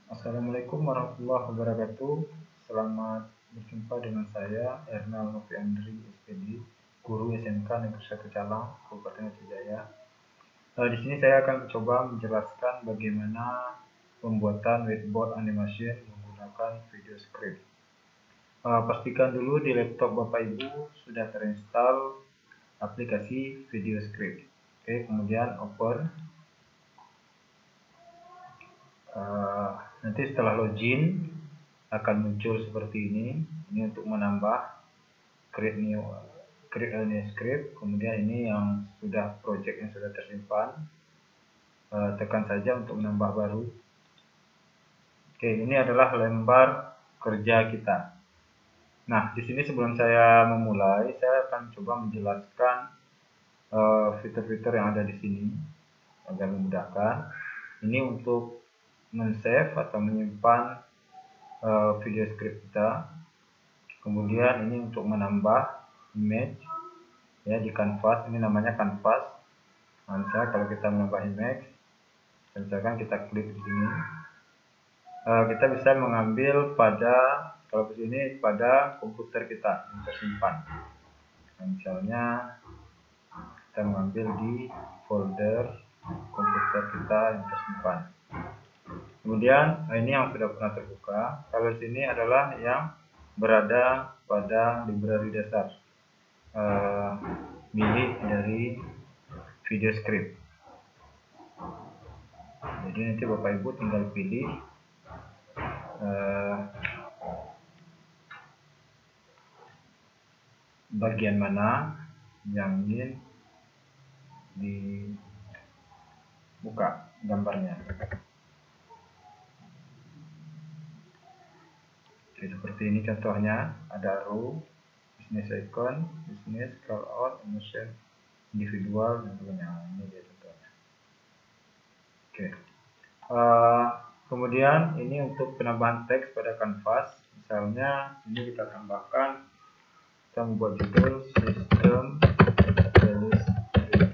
Assalamualaikum warahmatullahi wabarakatuh. Selamat berjumpa dengan saya Ernal Noviandri SPD, guru SMK Negeri 1 Calang, Kabupaten Aceh Jaya. Di sini saya akan mencoba menjelaskan bagaimana pembuatan whiteboard animation menggunakan video script. Pastikan dulu di laptop Bapak Ibu sudah terinstall aplikasi video script. Oke, kemudian open. Nanti setelah login akan muncul seperti ini. Ini untuk menambah create a new script. Kemudian ini yang sudah project yang sudah tersimpan, tekan saja untuk menambah baru. Oke, ini adalah lembar kerja kita. Nah, di sini sebelum saya memulai, saya akan coba menjelaskan fitur-fitur yang ada di sini agar memudahkan. Ini untuk men-save atau menyimpan video script kita. Kemudian ini untuk menambah image ya di kanvas, ini namanya kanvas. Nah, misalnya kalau kita menambah image, misalkan kita klik di sini, kita bisa mengambil pada, kalau di sini pada komputer kita yang tersimpan. Nah, misalnya kita mengambil di folder komputer kita yang tersimpan. Kemudian ini yang sudah pernah terbuka. Kalau sini adalah yang berada pada library dasar milik dari video script. Jadi nanti Bapak Ibu tinggal pilih bagian mana yang ingin dibuka gambarnya. Oke, seperti ini contohnya, ada row, business icon, business, call out, emotion, individual, dan sebagainya. Ini dia contohnya. Oke. Kemudian ini untuk penambahan teks pada kanvas. Misalnya ini kita tambahkan, kita membuat judul sistem listrik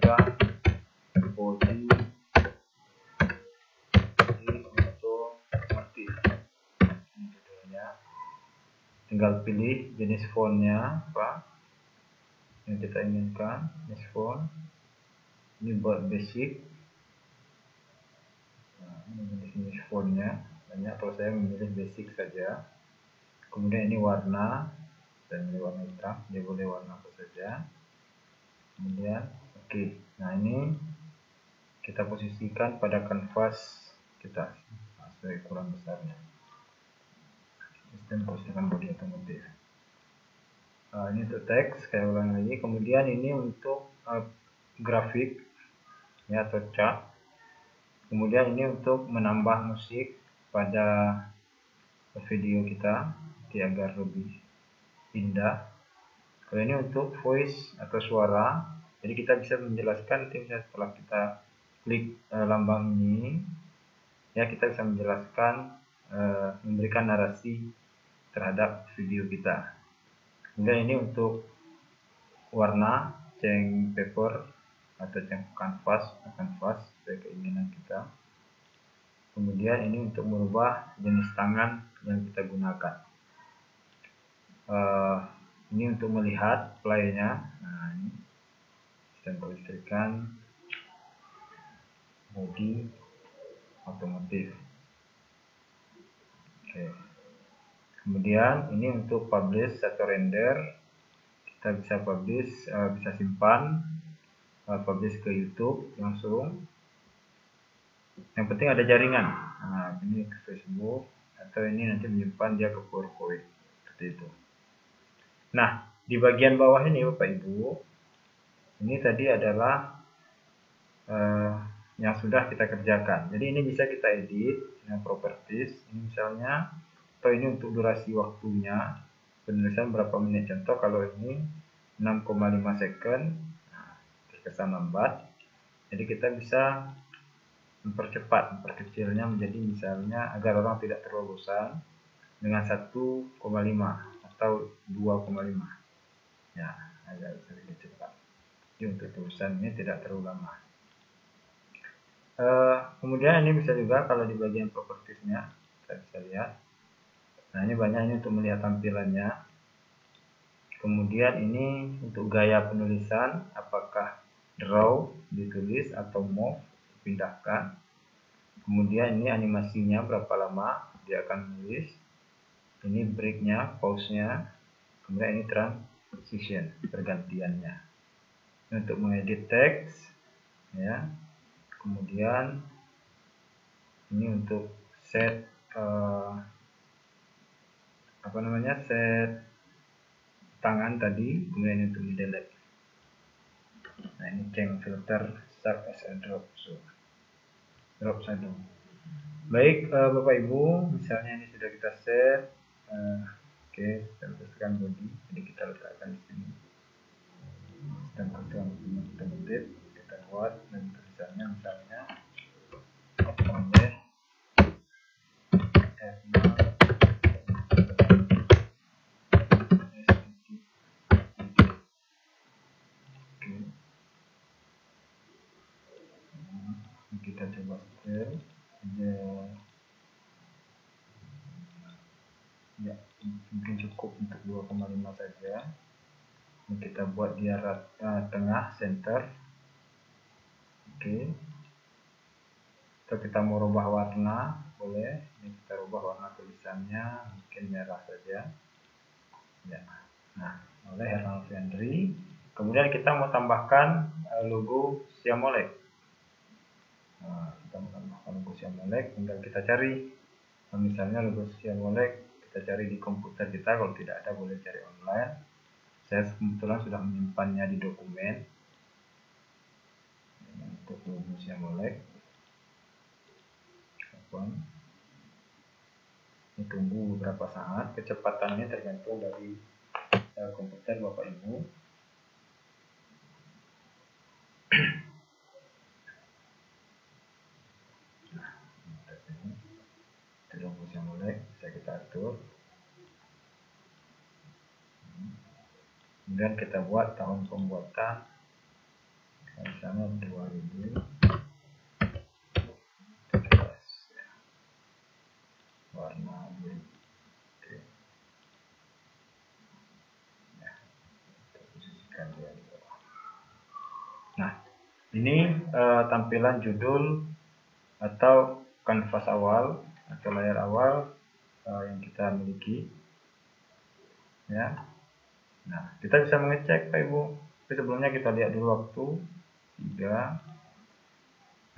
body otomotif. Ini judulnya. Tinggal pilih jenis fontnya apa yang kita inginkan, jenis font. Ini buat basic. Nah, ini jenis fontnya banyak, kalau saya memilih basic saja. Kemudian ini warna, saya memilih warna hitam, dia boleh warna apa saja. Kemudian oke. Nah, ini kita posisikan pada kanvas kita sesuai ukuran besarnya. Sistem posisikan bodi otomotif. Ini untuk teks, saya ulang lagi. Kemudian ini untuk grafik ya, atau chart. Kemudian ini untuk menambah musik pada video kita agar lebih indah. Kalau ini untuk voice atau suara, jadi kita bisa menjelaskan nanti misalnya setelah kita klik lambang ini ya, kita bisa menjelaskan, memberikan narasi terhadap video kita. Kemudian ini untuk warna, change paper atau change kanvas sesuai keinginan kita. Kemudian ini untuk merubah jenis tangan yang kita gunakan. Ini untuk melihat playnya. Nah, ini sistem kelistrikan bodi otomotif. Oke. Kemudian ini untuk publish atau render, kita bisa publish, bisa simpan, publish ke YouTube langsung. Yang penting ada jaringan. Nah, ini ke Facebook, atau ini nanti menyimpan dia ke PowerPoint seperti itu. Nah, di bagian bawah ini Bapak Ibu, ini tadi adalah yang sudah kita kerjakan. Jadi ini bisa kita edit dengan properties. Ini misalnya, atau ini untuk durasi waktunya, penulisan berapa menit. Contoh kalau ini 6,5 second, nah, terkesan lambat. Jadi kita bisa memperkecilnya menjadi misalnya agar orang tidak terlalu bosan dengan 1,5 atau 2,5. Ya, agak sedikit cepat. Jadi untuk tulisan ini tidak terlalu lama. Kemudian ini bisa juga kalau di bagian propertiesnya kita bisa lihat. Nah, ini banyak ini untuk melihat tampilannya. Kemudian ini untuk gaya penulisan, apakah draw ditulis atau move dipindahkan. Kemudian ini animasinya berapa lama dia akan menulis. Ini breaknya, pause-nya. Kemudian ini transition, pergantiannya. Ini untuk mengedit teks, ya. Kemudian ini untuk set set tangan tadi, kemudian untuk delete. Nah, ini change filter start as a drop shadow. Baik, Bapak Ibu, misalnya ini sudah kita set. Oke, kita letakkan body, jadi kita letakkan di sini. Dan kita edit, kita buat dan tulisannya misalnya oleh kita coba setel ya, mungkin cukup untuk 2,5 saja. Ini kita buat dia tengah center. Oke. Atau kita mau rubah warna boleh. Ini kita rubah warna tulisannya mungkin merah saja ya. Nah, oleh Hernal Henry. Kemudian kita mau tambahkan logo Siamolek. Nah, kita mau tambahkan logo Siamolek, tinggal kita cari. Misalnya logo Siamolek kita cari di komputer kita, kalau tidak ada boleh cari online. Saya kebetulan sudah menyimpannya di dokumen. Untuk logo Siamolek. Ini tunggu beberapa saat, kecepatannya tergantung dari komputer Bapak Ibu. Logo Siamolek bisa kita atur. Kemudian kita buat tahun pembuatan, misalnya 2017. Warna biru. Oke. Ya, kita posisikan dia di bawah. Nah, ini tampilan judul atau kanvas awal atau layar awal yang kita miliki. Ya. Nah, kita bisa mengecek Pak Ibu. Tapi sebelumnya kita lihat dulu waktu 3.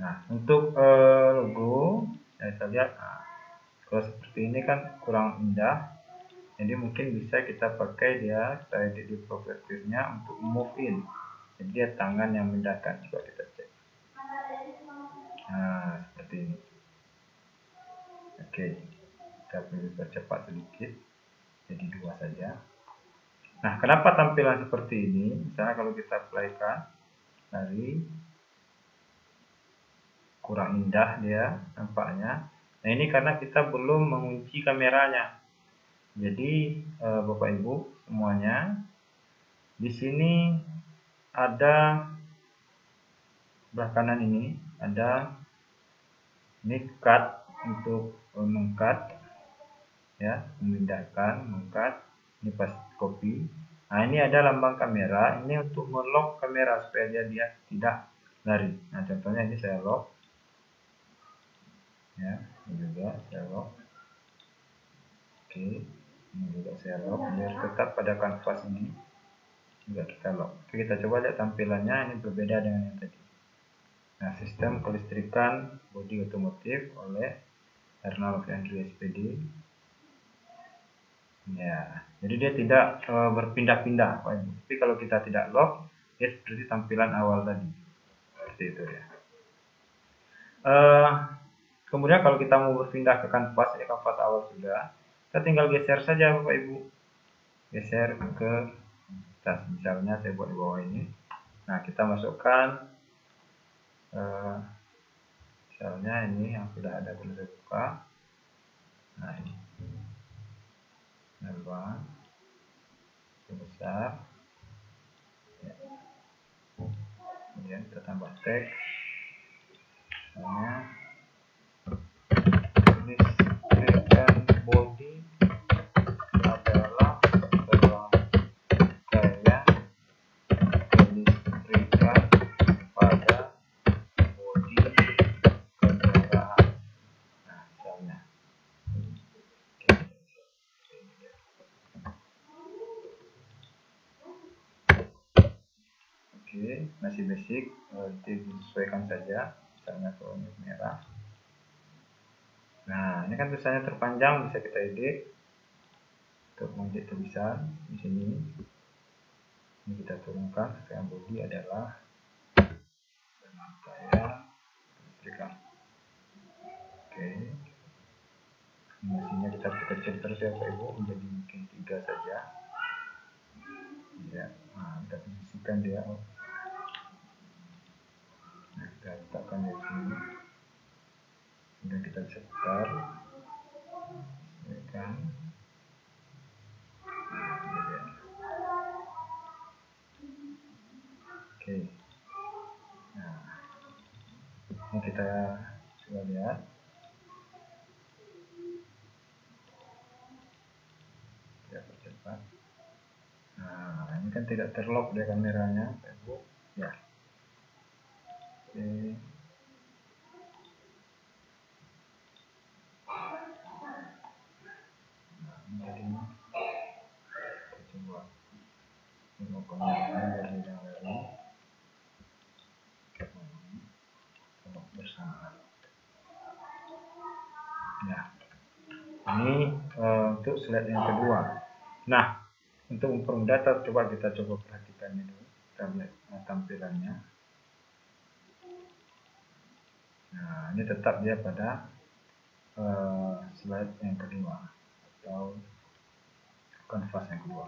Nah, untuk logo saya lihat, kalau seperti ini kan kurang indah. Jadi mungkin bisa kita pakai dia, kita edit di propertiesnya untuk move in. Jadi dia tangan yang memindahkan. Coba kita cek. Nah, seperti ini. Oke, kita perlu percepat sedikit. Jadi 2 saja. Nah, kenapa tampilan seperti ini? Misalnya kalau kita playkan dari kurang indah dia nampaknya. Nah, ini karena kita belum mengunci kameranya. Jadi Bapak Ibu semuanya, di sini ada sebelah kanan ini ada ini cut untuk mengcut ya, memindahkan, mengcut. Ini pas copy. Nah, ini ada lambang kamera, ini untuk melock kamera supaya dia tidak lari. Nah, contohnya ini saya lock ya, ini juga saya lock. Oke, ini juga saya lock biar tetap pada kanvas ini juga kita lock. Oke, kita coba lihat tampilannya, ini berbeda dengan yang tadi. Nah, sistem kelistrikan bodi otomotif oleh Hernal Henry SPD. Ya, jadi dia tidak berpindah-pindah, Pak Ibu. Tapi kalau kita tidak lock, dia seperti tampilan awal tadi. Seperti itu ya. Kemudian kalau kita mau berpindah ke kanvas, ini kanvas awal sudah. Kita tinggal geser saja Bapak Ibu. Geser ke atas. Misalnya saya buat di bawah ini. Nah, kita masukkan misalnya ini yang sudah ada dulu saya buka. Nah, ini. Nambah. Besar. Ya. Kemudian kita tambah teks. Misalnya masih basic, disesuaikan saja, misalnya kalau ini merah. Nah, ini kan tulisannya terpanjang, bisa kita edit untuk mengedit tulisan di sini. Ini kita turunkan, yang body adalah rangkaian kelistrikan. Oke, mesinnya kita kecil terus ya Pak Ibu, menjadi mungkin 3 saja. Ya, nah, kita posisikan dia. Nah, kita letakkan di sini. Kemudian kita setar, kan? Oke. Nah, ini kita coba lihat. Kita percepat. Nah, ini kan tidak terlock dia kameranya, Ibu. Ya. Oke. Nah, ini tadi kita coba dari yang lain. Bersama. Nah, ini untuk slide yang kedua. Nah, untuk mempermudah, coba perhatikan dulu, kita lihat tampilannya. Nah, ini tetap dia pada slide yang kedua atau kanvas yang kedua.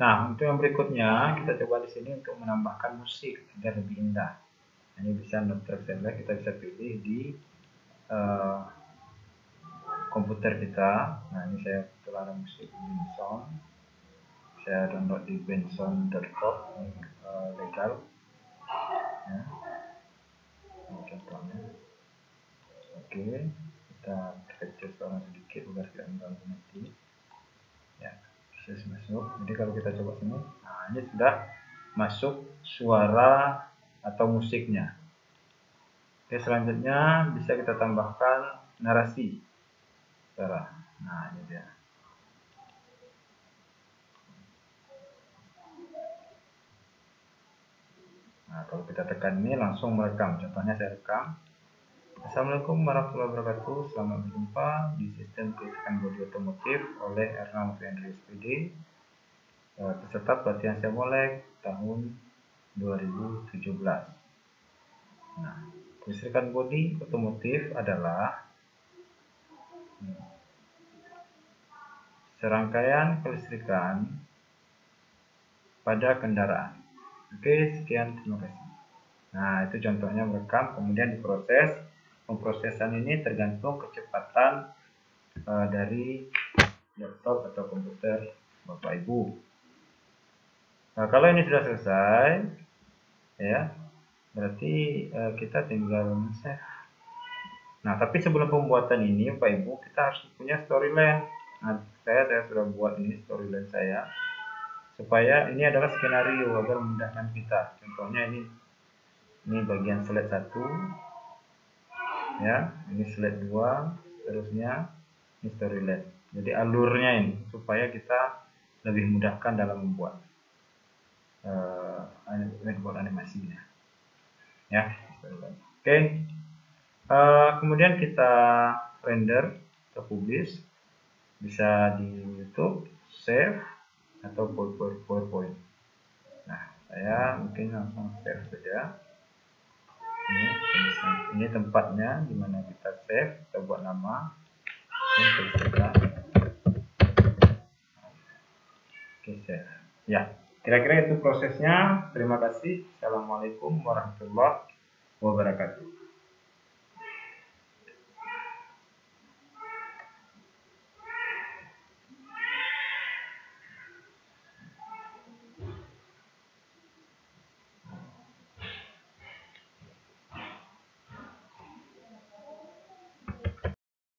Nah, untuk yang berikutnya kita coba di sini untuk menambahkan musik agar lebih indah. Ini bisa kita bisa pilih di komputer kita. Nah, ini saya kebetulan ada musik Benson. Saya download di benson.com, legal. Ya. Ini contohnya. Oke, kita kecil suara sedikit agar tidak mengganggu nanti. Ya, bisa masuk. Jadi kalau kita coba sini, nah ini sudah masuk suara atau musiknya. Oke, selanjutnya bisa kita tambahkan narasi suara. Nah, ini dia. Nah, kalau kita tekan ini langsung merekam. Contohnya saya rekam. Assalamualaikum warahmatullahi wabarakatuh. Selamat berjumpa di sistem kelistrikan bodi otomotif oleh Erna Mufriandri SPD. Peserta pelatihan Semolek tahun 2017. Nah, kelistrikan bodi otomotif adalah serangkaian kelistrikan pada kendaraan. Oke, sekian, terima kasih. Nah, itu contohnya merekam, kemudian diproses. Pemprosesan ini tergantung kecepatan dari laptop atau komputer Bapak Ibu. Nah, kalau ini sudah selesai, ya, berarti kita tinggal save. Nah, tapi sebelum pembuatan ini, Bapak Ibu, kita harus punya storyline. Nah, saya sudah buat ini storyline saya, supaya ini adalah skenario agar memudahkan kita. Contohnya ini bagian slide 1, ya, ini slide 2, seterusnya ini storyline. Jadi alurnya ini supaya kita lebih mudahkan dalam membuat animasinya, ya. Oke. Kemudian kita render atau publish, bisa di YouTube, save atau PowerPoint. Nah, saya mungkin langsung save saja. Ini tempatnya dimana kita save, kita buat nama. Oke, save. Ya, kira-kira itu prosesnya. Terima kasih. Assalamualaikum warahmatullahi wabarakatuh.